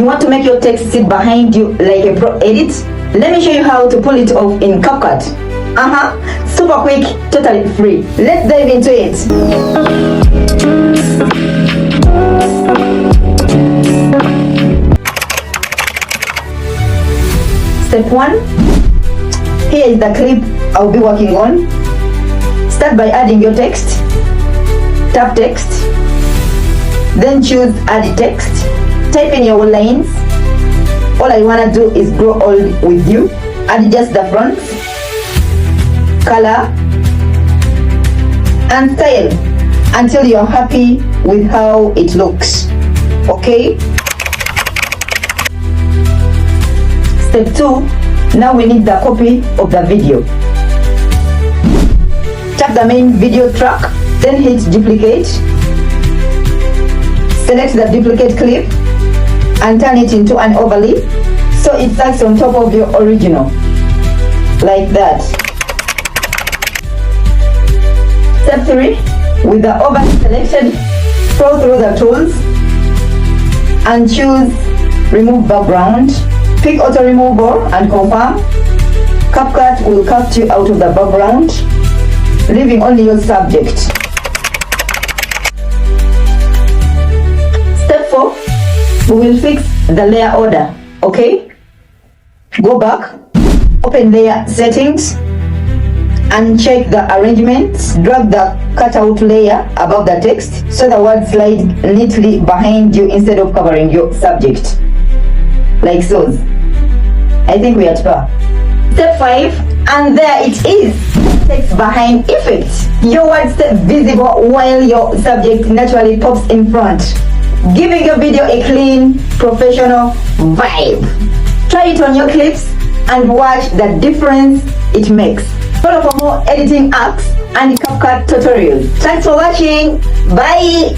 You want to make your text sit behind you like a pro edit? Let me show you how to pull it off in CapCut. Super quick, totally free. Let's dive into it. Step 1. Here is the clip I'll be working on. Start by adding your text. Tap text. Then choose add text. Type in your lines. All I wanna do is grow old with you. Adjust the front, color, and style until you're happy with how it looks. Okay? Step 2. Now we need the copy of the video. Tap the main video track, then hit duplicate. Select the duplicate clip and turn it into an overlay so it stacks on top of your original, like that. Step 3. With the overlay selected, scroll through the tools and choose remove background. Pick auto removal and confirm. CapCut will cut you out of the background, leaving only your subject. Step 4. We will fix the layer order. Okay? Go back, open layer settings, and check the arrangements. Drag the cutout layer above the text so the words slide neatly behind you instead of covering your subject. Like so. I think we are at par. Step 5, and there it is. Text behind effect. Your words stay visible while your subject naturally pops in front, giving your video a clean, professional vibe. Try it on your clips and watch the difference it makes. Follow for more editing apps and CapCut tutorials. Thanks for watching. Bye.